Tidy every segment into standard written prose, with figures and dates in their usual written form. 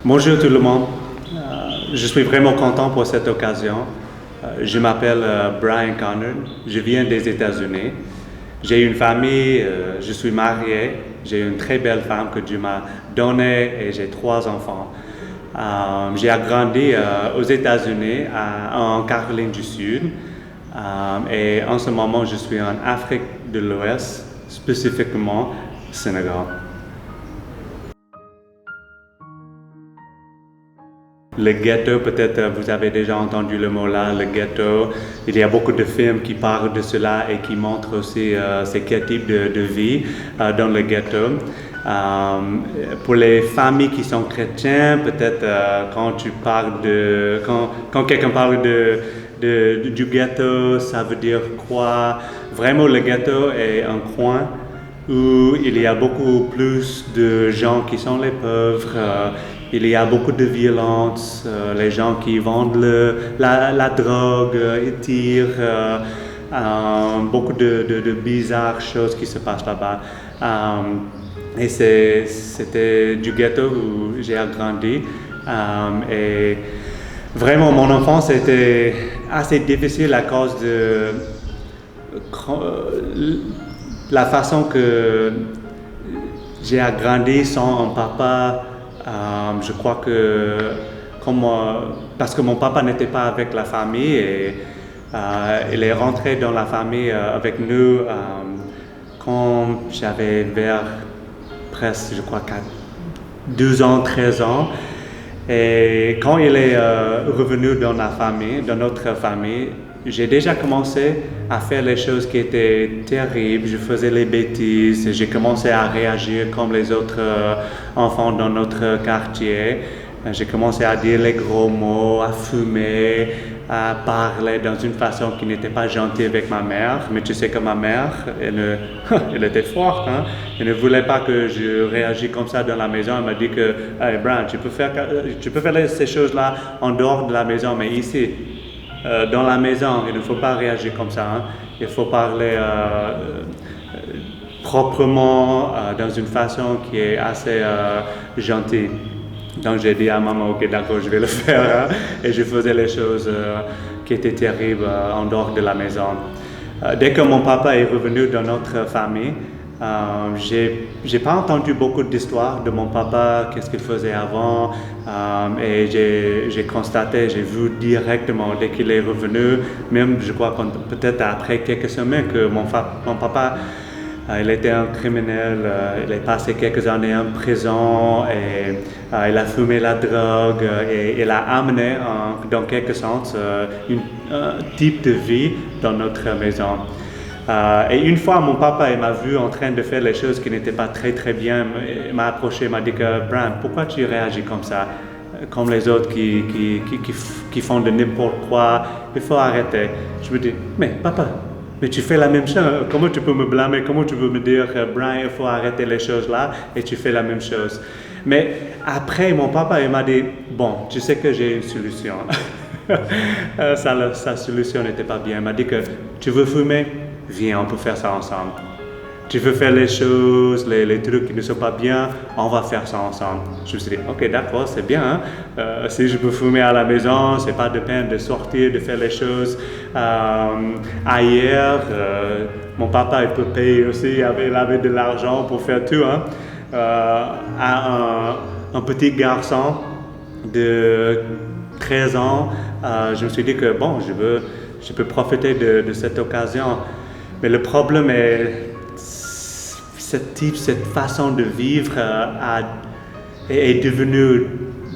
Bonjour tout le monde. Je suis vraiment content pour cette occasion. Je m'appelle Brian Connor. Je viens des États-Unis. J'ai une famille, je suis marié. J'ai une très belle femme que Dieu m'a donnée et j'ai 3 enfants. J'ai grandi aux États-Unis, en Caroline du Sud. Et en ce moment, je suis en Afrique de l'Ouest, spécifiquement Sénégal. Le ghetto, peut-être vous avez déjà entendu le mot là, le ghetto. Il y a beaucoup de films qui parlent de cela et qui montrent aussi c'est quel type de vie dans le ghetto. Pour les familles qui sont chrétiennes, peut-être quand quelqu'un parle du ghetto, ça veut dire quoi? Vraiment, le ghetto est un coin où il y a beaucoup plus de gens qui sont les pauvres. Il y a beaucoup de violence, les gens qui vendent la drogue, ils tirent, beaucoup de bizarres choses qui se passent là-bas. Et c'était du ghetto où j'ai grandi. Et vraiment, mon enfance était assez difficile à cause de la façon que j'ai grandi sans un papa. Je crois que parce que mon papa n'était pas avec la famille et il est rentré dans la famille avec nous quand j'avais vers presque, je crois, 12 ans, 13 ans. Et quand il est revenu dans notre famille, j'ai déjà commencé à faire les choses qui étaient terribles. Je faisais les bêtises. J'ai commencé à réagir comme les autres enfants dans notre quartier. J'ai commencé à dire les gros mots, à fumer, à parler dans une façon qui n'était pas gentille avec ma mère. Mais tu sais que ma mère, elle était forte. Hein? Elle ne voulait pas que je réagisse comme ça dans la maison. Elle m'a dit que, hey, Brian, tu peux faire ces choses-là en dehors de la maison, mais ici, dans la maison, il ne faut pas réagir comme ça. Hein? Il faut parler proprement, dans une façon qui est assez gentille. Donc j'ai dit à maman, ok, d'accord, je vais le faire. Hein? Et je faisais les choses qui étaient terribles en dehors de la maison. Dès que mon papa est revenu dans notre famille, j'ai pas entendu beaucoup d'histoires de mon papa, qu'est-ce qu'il faisait avant, et j'ai constaté, j'ai vu directement dès qu'il est revenu, même je crois peut-être après quelques semaines que mon papa, il était un criminel, il a passé quelques années en prison et il a fumé la drogue et il a amené dans quelque sens un type de vie dans notre maison. Et une fois, mon papa il m'a vu en train de faire les choses qui n'étaient pas très très bien. Il m'a approché, il m'a dit que Brian, pourquoi tu réagis comme ça, comme les autres qui font de n'importe quoi, il faut arrêter. Je me dis, mais papa, mais tu fais la même chose, comment tu peux me blâmer, comment tu peux me dire Brian, il faut arrêter les choses là et tu fais la même chose. Mais après, mon papa il m'a dit, bon, tu sais que j'ai une solution. Sa solution n'était pas bien. Il m'a dit que tu veux fumer? Viens, on peut faire ça ensemble. Tu veux faire les choses, les trucs qui ne sont pas bien, on va faire ça ensemble. Je me suis dit, ok, d'accord, c'est bien. Hein? Si je peux fumer à la maison, c'est pas de peine de sortir, de faire les choses ailleurs. Mon papa, il peut payer aussi, il avait de l'argent pour faire tout. Hein? À un petit garçon de 13 ans, je me suis dit que bon, je peux profiter de cette occasion. Mais le problème est cette façon de vivre est devenue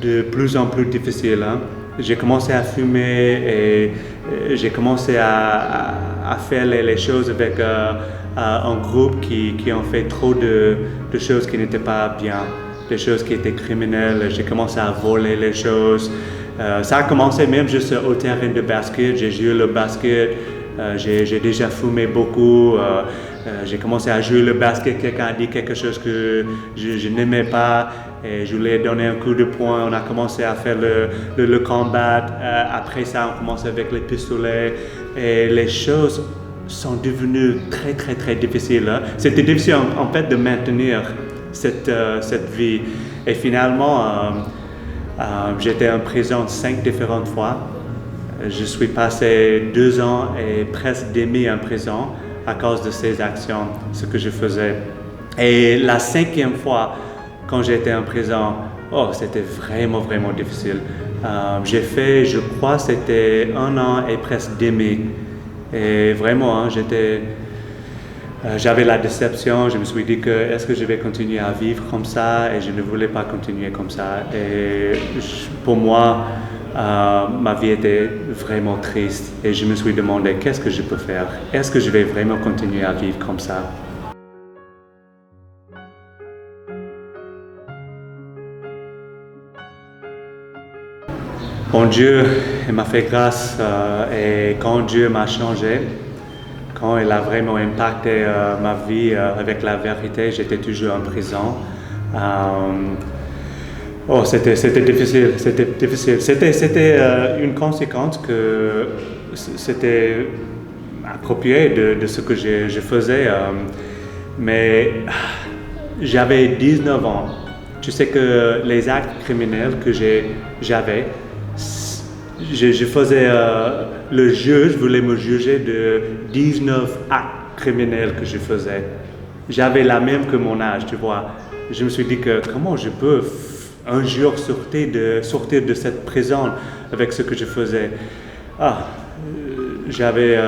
de plus en plus difficile. Hein? J'ai commencé à fumer et j'ai commencé à faire les choses avec un groupe qui ont fait trop de choses qui n'étaient pas bien, des choses qui étaient criminelles. J'ai commencé à voler les choses. Ça a commencé même juste au terrain de basket. J'ai joué le basket. J'ai déjà fumé beaucoup. J'ai commencé à jouer le basket. Quelqu'un a dit quelque chose que je n'aimais pas. Et je lui ai donné un coup de poing. On a commencé à faire le combat. Après ça, on commençait avec les pistolets. Et les choses sont devenues très, très, très difficiles. Hein. C'était difficile en fait de maintenir cette vie. Et finalement, J'étais en prison 5 différentes fois. Je suis passé 2 ans et presque demi en prison à cause de ces actions, ce que je faisais. Et la 5e fois, quand j'étais en prison, c'était vraiment difficile. J'ai fait, je crois, c'était 1 an et presque demi. Et vraiment, j'avais la déception. Je me suis dit que est-ce que je vais continuer à vivre comme ça, et je ne voulais pas continuer comme ça. Et pour moi, ma vie était vraiment triste, et je me suis demandé qu'est-ce que je peux faire. Est-ce que je vais vraiment continuer à vivre comme ça? Bon Dieu, il m'a fait grâce, et quand Dieu m'a changé, quand il a vraiment impacté ma vie avec la vérité, j'étais toujours en prison. C'était difficile, C'était une conséquence que c'était approprié de ce que je faisais, mais j'avais 19 ans. Tu sais que les actes criminels que j'avais, je faisais le juge voulait me juger de 19 actes criminels que je faisais. J'avais la même que mon âge, tu vois. Je me suis dit que comment je peux un jour sortir de cette prison avec ce que je faisais. J'avais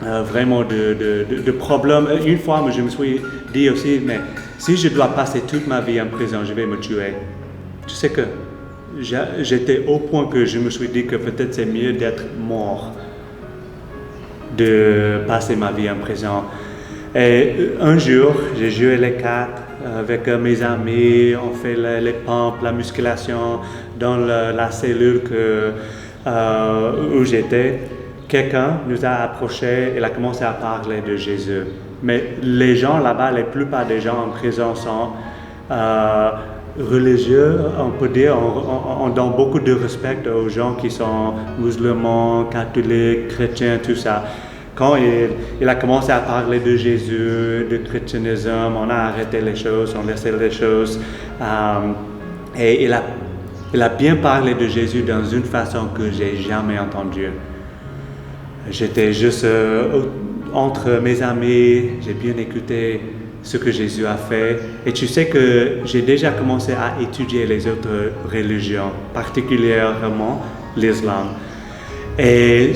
vraiment de problèmes. Une fois, je me suis dit aussi, mais si je dois passer toute ma vie en prison, je vais me tuer. Tu sais que j'étais au point que je me suis dit que peut-être c'est mieux d'être mort, de passer ma vie en prison. Et un jour, j'ai joué les cartes avec mes amis, on fait les pompes, la musculation dans la cellule où j'étais. Quelqu'un nous a approchés, il a commencé à parler de Jésus. Mais les gens là-bas, la plupart des gens en prison sont religieux, on peut dire. On donne beaucoup de respect aux gens qui sont musulmans, catholiques, chrétiens, tout ça. Quand il a commencé à parler de Jésus, de christianisme, on a arrêté les choses, on laissait les choses. Et il a bien parlé de Jésus dans une façon que j'ai jamais entendue. J'étais juste entre mes amis, j'ai bien écouté ce que Jésus a fait. Et tu sais que j'ai déjà commencé à étudier les autres religions, particulièrement l'islam. Et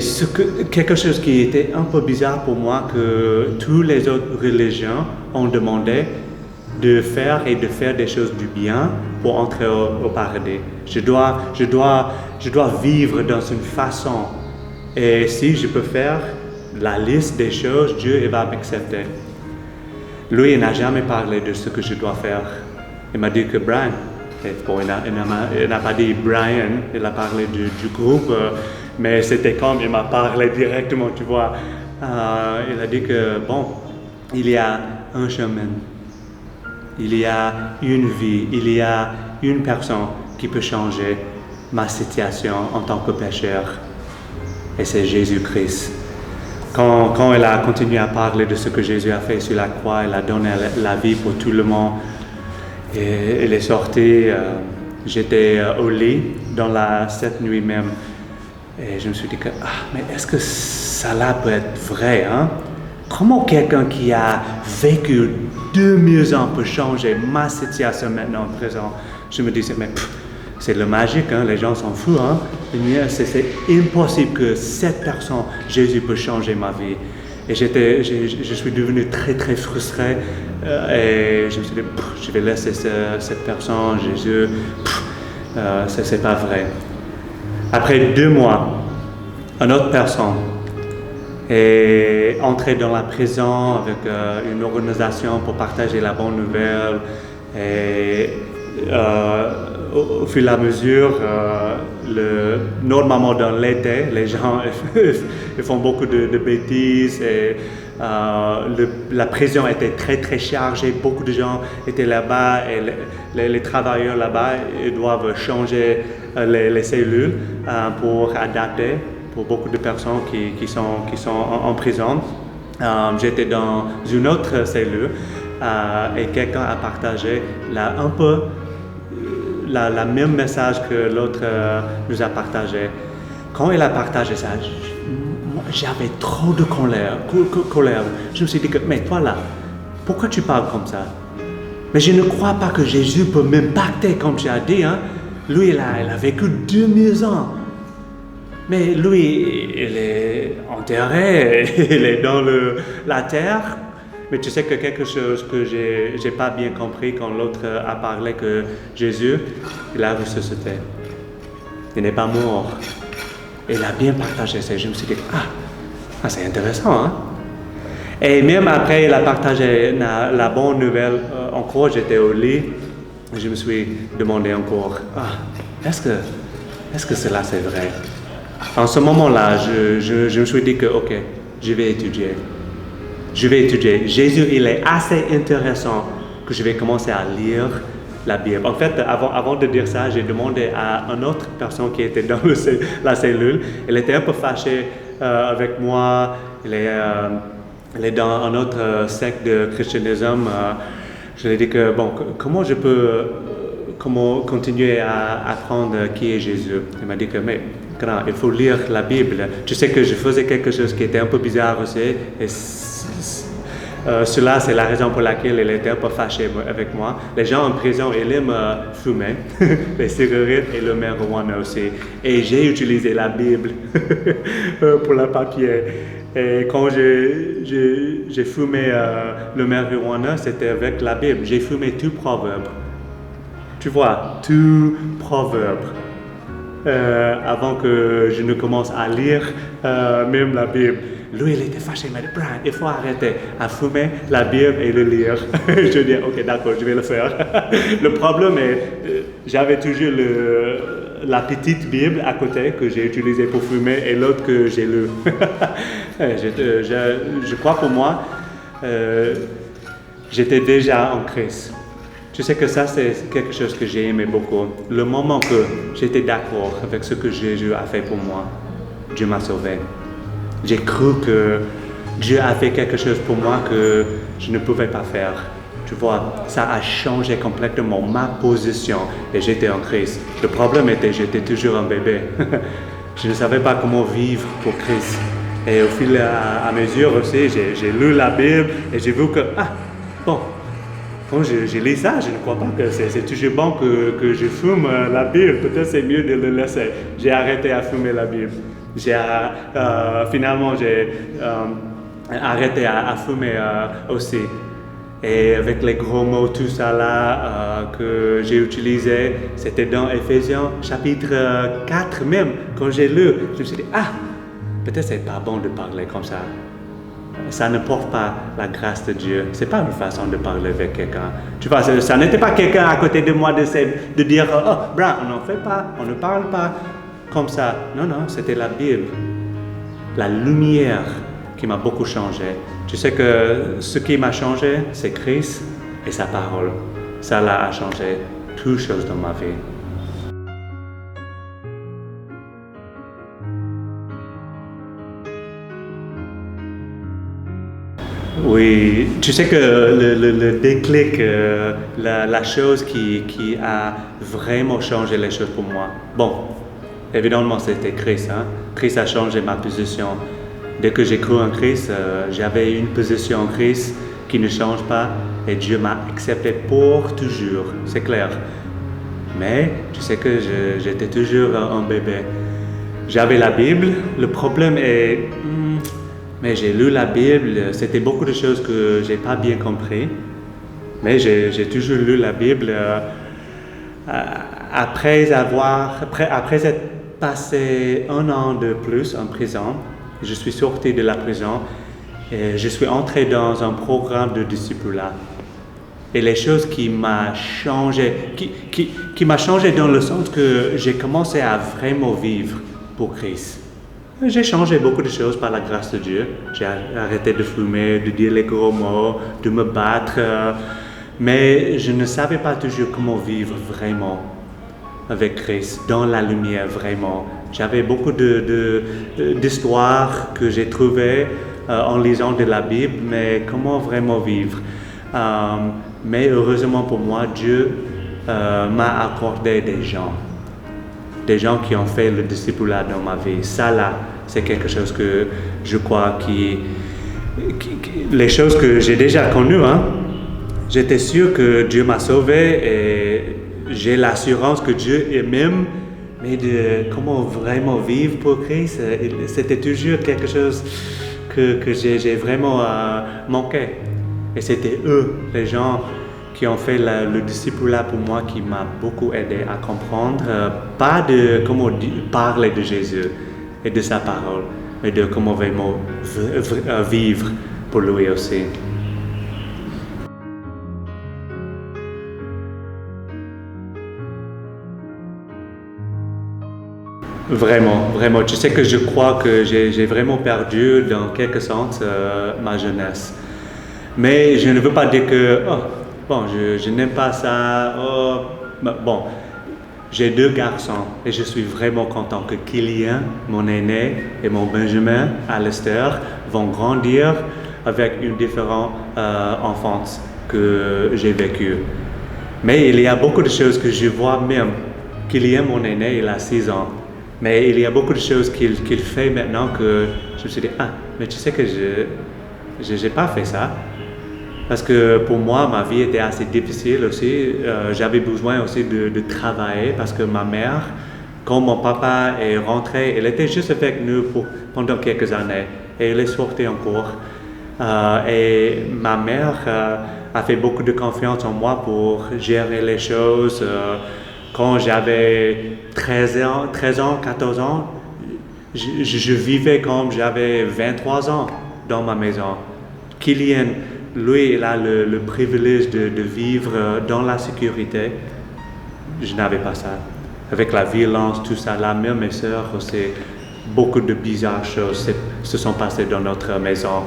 quelque chose qui était un peu bizarre pour moi, que toutes les autres religions ont demandé de faire des choses du bien pour entrer au paradis. Je dois vivre dans une façon. Et si je peux faire la liste des choses, Dieu il va m'accepter. Lui, il n'a jamais parlé de ce que je dois faire. Il m'a dit que Brian, il n'a pas dit Brian, il a parlé du groupe, mais c'était comme il m'a parlé directement, tu vois. Il a dit que, il y a un chemin, il y a une vie, il y a une personne qui peut changer ma situation en tant que pécheur. Et c'est Jésus-Christ. Quand il a continué à parler de ce que Jésus a fait sur la croix, il a donné la vie pour tout le monde. Et il est sorti, j'étais au lit cette nuit même. Et je me suis dit que, mais est-ce que ça là peut être vrai, hein? Comment quelqu'un qui a vécu 2000 ans peut changer ma situation maintenant, présent? Je me disais, mais c'est le magique, hein? Les gens s'en foutent, hein? C'est impossible que cette personne, Jésus, peut changer ma vie. Et je suis devenu très frustré, et je me suis dit, je vais laisser cette personne, Jésus, c'est pas vrai. Après 2 mois, une autre personne est entrée dans la prison avec une organisation pour partager la bonne nouvelle. Et au fur et à mesure, normalement dans l'été, les gens ils font beaucoup de bêtises, et la prison était très chargée, beaucoup de gens étaient là-bas, et les travailleurs là-bas ils doivent changer les cellules pour adapter pour beaucoup de personnes qui sont en prison. J'étais dans une autre cellule et quelqu'un a partagé un peu la même message que l'autre nous a partagé. Quand il a partagé ça, j'avais trop de colère. Je me suis dit que, mais toi là, pourquoi tu parles comme ça? Mais je ne crois pas que Jésus peut m'impacter comme tu as dit. Hein? Lui, il a vécu 2000 ans. Mais lui, il est enterré, il est dans la terre. Mais tu sais que quelque chose que j'ai pas bien compris quand l'autre a parlé que Jésus, il a ressuscité. Il n'est pas mort. Il a bien partagé ça. Je me suis dit, c'est intéressant, hein? Et même après, il a partagé la bonne nouvelle. Encore, j'étais au lit. Je me suis demandé encore, est-ce que cela c'est vrai? En ce moment-là, je me suis dit que, ok, je vais étudier. Jésus, il est assez intéressant que je vais commencer à lire la Bible. En fait, avant de dire ça, j'ai demandé à une autre personne qui était dans la cellule. Elle était un peu fâchée avec moi. Elle est dans un autre secte de christianisme. Je lui ai dit que, comment je peux continuer à apprendre qui est Jésus? Il m'a dit que, mais grand, il faut lire la Bible. Tu sais que je faisais quelque chose qui était un peu bizarre aussi. Et cela, c'est la raison pour laquelle il était un peu fâché avec moi. Les gens en prison, ils aiment fumer, les cigarettes et le marijuana aussi. Et j'ai utilisé la Bible pour le papier. Et quand j'ai fumé le marijuana, c'était avec la Bible. J'ai fumé tout proverbe. Tu vois, tout proverbe. Avant que je ne commence à lire même la Bible. Lui, il était fâché, il m'a dit, Brian, il faut arrêter à fumer la Bible et le lire. Je dis, ok, d'accord, je vais le faire. Le problème est, j'avais toujours la petite Bible à côté que j'ai utilisée pour fumer et l'autre que j'ai lu. Je crois pour moi, j'étais déjà en Christ. Tu sais que ça, c'est quelque chose que j'ai aimé beaucoup. Le moment que j'étais d'accord avec ce que Jésus a fait pour moi, Dieu m'a sauvé. J'ai cru que Dieu a fait quelque chose pour moi que je ne pouvais pas faire. Tu vois, ça a changé complètement ma position et j'étais en Christ. Le problème était que j'étais toujours un bébé. Je ne savais pas comment vivre pour Christ. Et au fil à mesure aussi, j'ai lu la Bible et j'ai vu que, quand j'ai lu ça, je ne crois pas que c'est toujours bon que je fume la Bible. Peut-être c'est mieux de le laisser. J'ai arrêté à fumer la Bible. Finalement, j'ai arrêté à fumer aussi. Et avec les gros mots, tout ça là que j'ai utilisé, c'était dans Éphésiens chapitre 4 même. Quand j'ai lu, je me suis dit, peut-être c'est pas bon de parler comme ça. Ça ne porte pas la grâce de Dieu. C'est pas une façon de parler avec quelqu'un. Tu vois, ça n'était pas quelqu'un à côté de moi de dire, Brian, on n'en fait pas, on ne parle pas comme ça. Non, c'était la Bible. La lumière qui m'a beaucoup changé. Tu sais que ce qui m'a changé, c'est Christ et sa parole. Ça a changé toutes choses dans ma vie. Oui, tu sais que le déclic, la chose qui a vraiment changé les choses pour moi. Évidemment, c'était Christ. Hein? Christ a changé ma position. Dès que j'ai cru en Christ, j'avais une position en Christ qui ne change pas et Dieu m'a accepté pour toujours, c'est clair. Mais tu sais que j'étais toujours un bébé. J'avais la Bible, le problème est... Mais j'ai lu la Bible, c'était beaucoup de choses que j'ai pas bien compris. Mais j'ai toujours lu la Bible. Après être passé 1 an de plus en prison, je suis sorti de la prison et je suis entré dans un programme de discipula. Et les choses qui m'ont changé, qui m'a changé dans le sens que j'ai commencé à vraiment vivre pour Christ. J'ai changé beaucoup de choses par la grâce de Dieu. J'ai arrêté de fumer, de dire les gros mots, de me battre. Mais je ne savais pas toujours comment vivre vraiment avec Christ, dans la lumière vraiment. J'avais beaucoup d'histoires que j'ai trouvées en lisant de la Bible, mais comment vraiment vivre. Mais heureusement pour moi, Dieu m'a accordé des gens qui ont fait le discipulat dans ma vie. Ça là, c'est quelque chose que je crois les choses que j'ai déjà connues, hein. J'étais sûr que Dieu m'a sauvé et j'ai l'assurance que Dieu m'aime, mais de comment vraiment vivre pour Christ, c'était toujours quelque chose que j'ai vraiment manqué. Et c'était eux, les gens qui ont fait le discipulat pour moi, qui m'a beaucoup aidé à comprendre, pas de comment parler de Jésus et de sa parole, mais de comment vraiment vivre pour lui aussi. Vraiment, vraiment. Tu sais que je crois que j'ai vraiment perdu, dans quelque sens, ma jeunesse. Mais je ne veux pas dire que, je n'aime pas ça. Bon, j'ai 2 garçons et je suis vraiment content que Kylian, mon aîné, et mon Benjamin, Alistair, vont grandir avec une différente enfance que j'ai vécue. Mais il y a beaucoup de choses que je vois même. Kylian, mon aîné, il a 6 ans. Mais il y a beaucoup de choses qu'il fait maintenant que je me suis dit, mais tu sais que je n'ai pas fait ça. Parce que pour moi, ma vie était assez difficile aussi. J'avais besoin aussi de travailler parce que ma mère, quand mon papa est rentré, elle était juste avec nous pendant quelques années. Et elle est sortie encore. Et ma mère a fait beaucoup de confiance en moi pour gérer les choses. Quand j'avais 13 ans, 14 ans, je vivais comme j'avais 23 ans dans ma maison. Kylian, lui, il a le privilège de vivre dans la sécurité. Je n'avais pas ça. Avec la violence, tout ça, là, même mes sœurs aussi, beaucoup de bizarres choses se sont passées dans notre maison.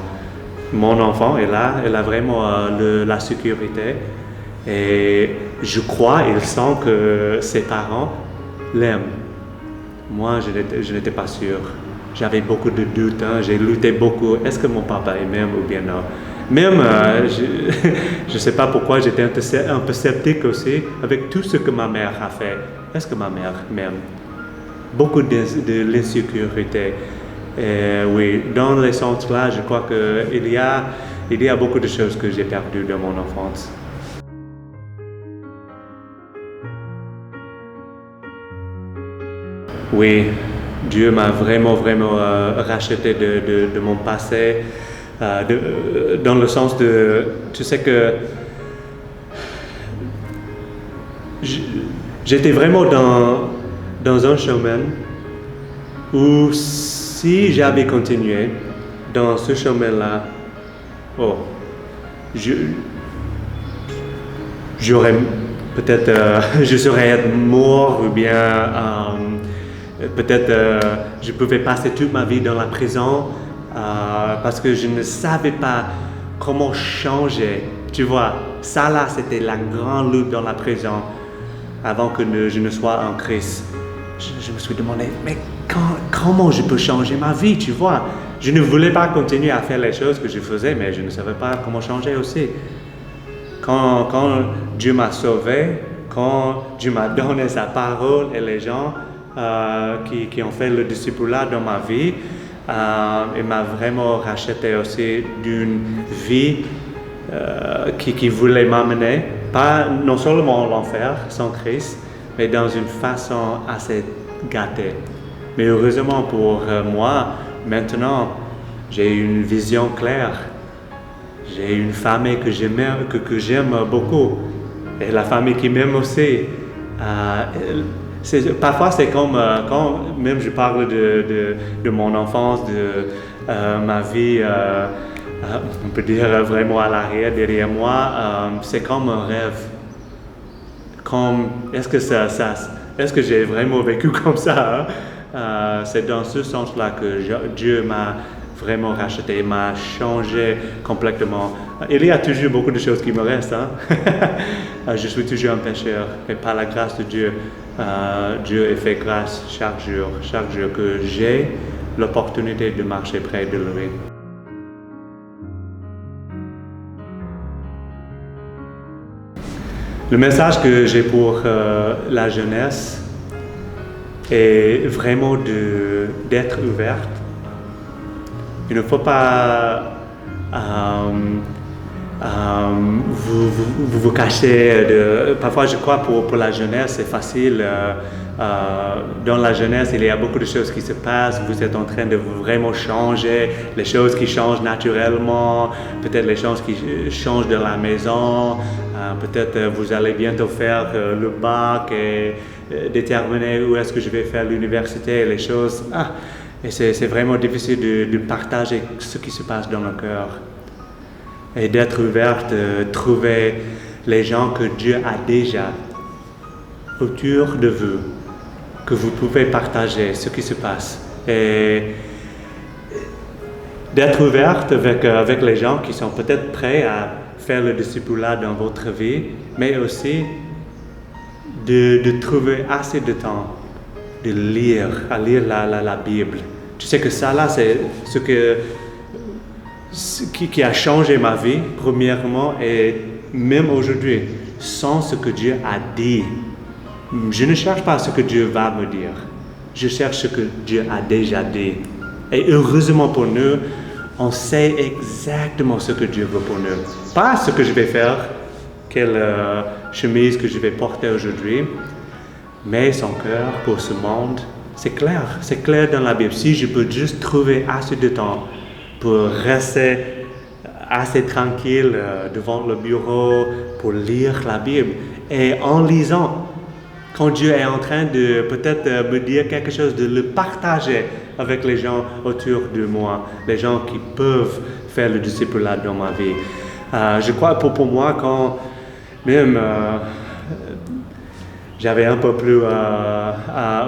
Mon enfant est là, elle a vraiment la sécurité. Et je crois, il sent que ses parents l'aiment. Moi, je n'étais pas sûr. J'avais beaucoup de doutes, hein. J'ai lutté beaucoup. Est-ce que mon papa m'aime ou bien non? Même, je ne sais pas pourquoi, j'étais un peu sceptique aussi avec tout ce que ma mère a fait. Est-ce que ma mère m'aime? Beaucoup de l'insécurité. Oui, dans le sens là, je crois qu'il y a beaucoup de choses que j'ai perdues dans mon enfance. Oui, Dieu m'a vraiment, vraiment racheté de mon passé, dans le sens de, tu sais que j'étais vraiment dans un chemin où si j'avais continué dans ce chemin-là, j'aurais peut-être, je serais mort ou bien peut-être je pouvais passer toute ma vie dans la prison parce que je ne savais pas comment changer. Tu vois, ça là, c'était la grande lutte dans la prison avant que je ne sois en Christ. Je me suis demandé, mais comment je peux changer ma vie, tu vois? Je ne voulais pas continuer à faire les choses que je faisais, mais je ne savais pas comment changer aussi. Quand Dieu m'a sauvé, quand Dieu m'a donné sa parole et les gens qui ont fait le discipulat dans ma vie, il m'a vraiment racheté aussi d'une vie qui voulait m'amener, pas non seulement à l'enfer sans Christ, mais dans une façon assez gâtée. Mais heureusement pour moi, maintenant, j'ai une vision claire. J'ai une famille que j'aime beaucoup. Et la famille qui m'aime aussi. Parfois, c'est comme quand même je parle de mon enfance, de ma vie, on peut dire vraiment à l'arrière, derrière moi, c'est comme un rêve. Est-ce que j'ai vraiment vécu comme ça? Hein? C'est dans ce sens-là que Dieu m'a vraiment racheté, m'a changé complètement. Il y a toujours beaucoup de choses qui me restent. Hein? Je suis toujours un pécheur, mais par la grâce de Dieu, Dieu fait grâce chaque jour que j'ai l'opportunité de marcher près de lui. Le message que j'ai pour la jeunesse est vraiment d'être ouverte. Il ne faut pas vous cacher. Parfois, je crois pour la jeunesse, c'est facile. Dans la jeunesse, il y a beaucoup de choses qui se passent. Vous êtes en train de vraiment changer, les choses qui changent naturellement, peut-être les choses qui changent dans la maison. Peut-être vous allez bientôt faire le bac et déterminer où est-ce que je vais faire l'université, les choses. Et c'est vraiment difficile de partager ce qui se passe dans le cœur. Et d'être ouverte, trouver les gens que Dieu a déjà autour de vous, que vous pouvez partager ce qui se passe. Et d'être ouverte avec les gens qui sont peut-être prêts à faire le discipulat dans votre vie, mais aussi de trouver assez de temps de lire la Bible. Tu sais que ça là, c'est ce qui a changé ma vie, premièrement, et même aujourd'hui, sans ce que Dieu a dit. Je ne cherche pas ce que Dieu va me dire. Je cherche ce que Dieu a déjà dit. Et heureusement pour nous, on sait exactement ce que Dieu veut pour nous. Pas ce que je vais faire, quelle chemise que je vais porter aujourd'hui, mais son cœur pour ce monde, c'est clair dans la Bible. Si je peux juste trouver assez de temps pour rester assez tranquille devant le bureau, pour lire la Bible, et en lisant, quand Dieu est en train de peut-être me dire quelque chose, de le partager avec les gens autour de moi, les gens qui peuvent faire le discipulat dans ma vie. Je crois pour moi, quand même j'avais un peu plus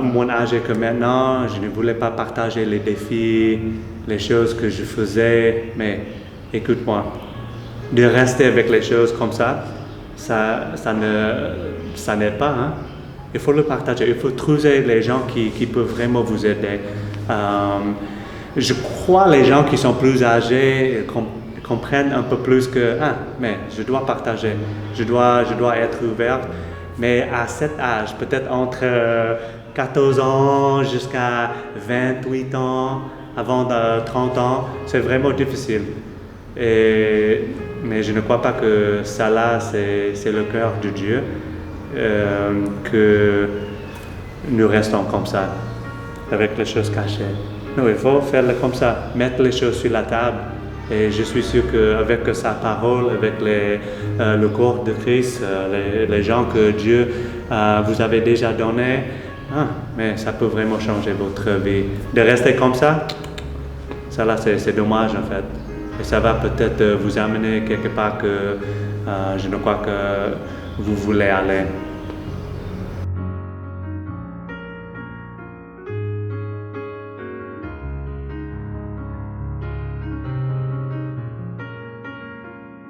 mon âge que maintenant, je ne voulais pas partager les défis, les choses que je faisais, mais écoute-moi, de rester avec les choses comme ça n'aide pas, hein? Il faut le partager, il faut trouver les gens qui peuvent vraiment vous aider. Je crois que les gens qui sont plus âgés comprennent un peu plus que mais je dois partager, je dois être ouvert. Mais à cet âge, peut-être entre 14 ans jusqu'à 28 ans, avant 30 ans, c'est vraiment difficile. Mais je ne crois pas que ça là, c'est le cœur de Dieu. Que nous restons comme ça, avec les choses cachées. Non, il faut faire comme ça, mettre les choses sur la table. Et je suis sûr qu'avec sa parole, avec le corps de Christ, les gens que Dieu vous avait déjà donnés, mais ça peut vraiment changer votre vie. De rester comme ça là, c'est dommage en fait. Et ça va peut-être vous amener quelque part que je ne crois que vous voulez aller.